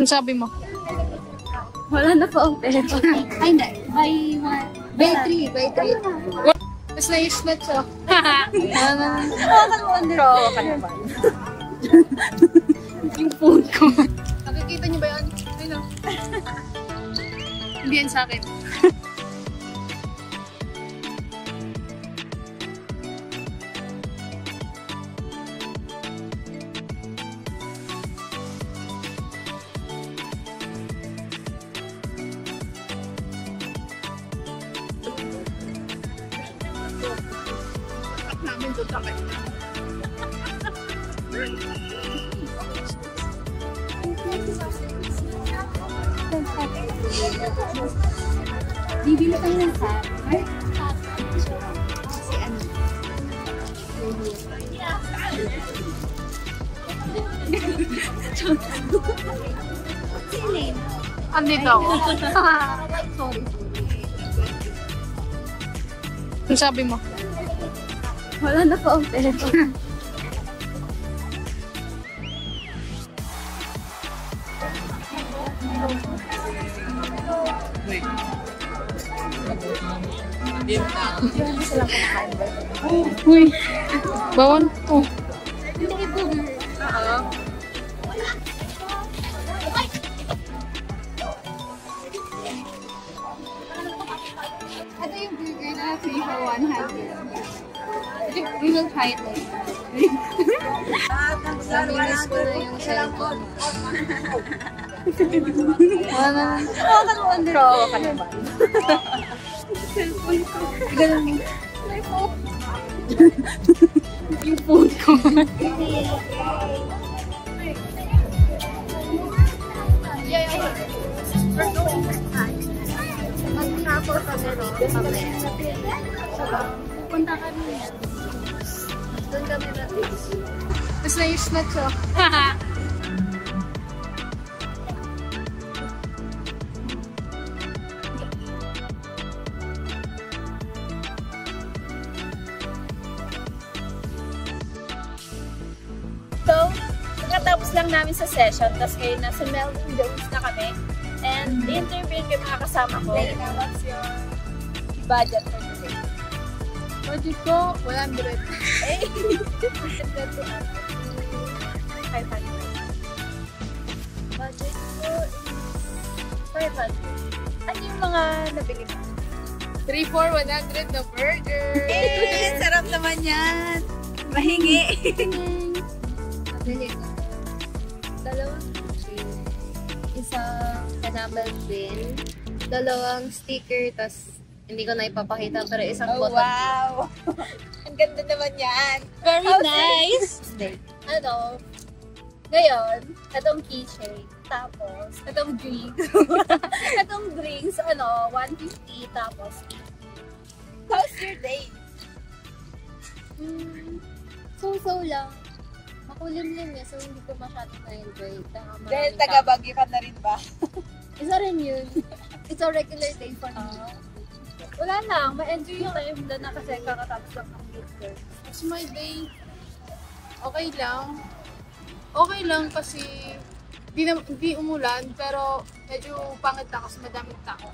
Ano sabi mo? Wala na po ang pera. Ay, hindi. Buy one. Buy three. Buy three. Mas na-use na siya. Hawakan naman. Yung phone ko. Nakikita niyo ba yan? Ay, no. Hindi yan sa akin. Namin doon sa kanya. Bibili tayo ng hat. Si ano? Sinin? Andito ako. Sorry. Ano sabi mo? Wala na po ang pera. Uy. Bawon. Oh. Ito yung burger na 3 for 100. We will try it later. Naminis ko na yung cellphone. Hawakan mo under. Hawakan naman. Cellphone ko. Ganun. My phone. Yung phone ko. Magkakapos kami rito mamaya. Pupunta kami yan. Doon kami natin. Mas na-use na siya. So, nakatapos lang namin sa session, tapos ngayon nasa Melvin Jones na kami. And interview yung mga kasama ko. What's your budget for today? Budget ko, 100. Eh, 500. Budget ko is 500. Ano yung mga nabili mo? 3 for 100 na burger. Eh, sarap naman yan. Mahingi. Nabili ko. Dalawang cheese. Isang enamel pin. Dalawang sticker. Tapos hindi ko na ipapakita pero isang Oh, bottle. wow. Ang ganda naman yan. Very How nice. Ano, ngayon, itong keychain, tapos, itong drinks, itong drinks, 150, tapos, how's your day? So lang. Makulimlim eh, so hindi ko masyadong na-enjoy. Dahil taga-Baguio ka na rin ba? Isa rin yun. It's a regular day for me. Wala lang, ma-enjoy yung time na kasi kakatapos lang ng midterm. It's my day. Okay lang. Okay lang kasi di umulan pero medyo pangit na kasi madaming tao.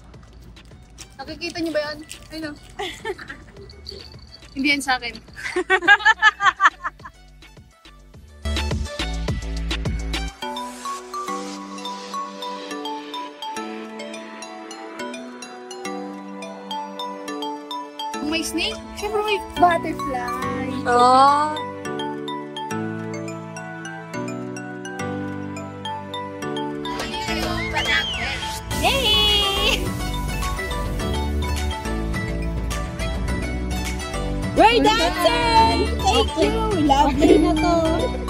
Nakikita niyo ba yan? Ay no. Hindi yan sa akin. May snake? Siyempre may Butterfly. Oh. Yay! We're dancing! Thank you! Lovely na to!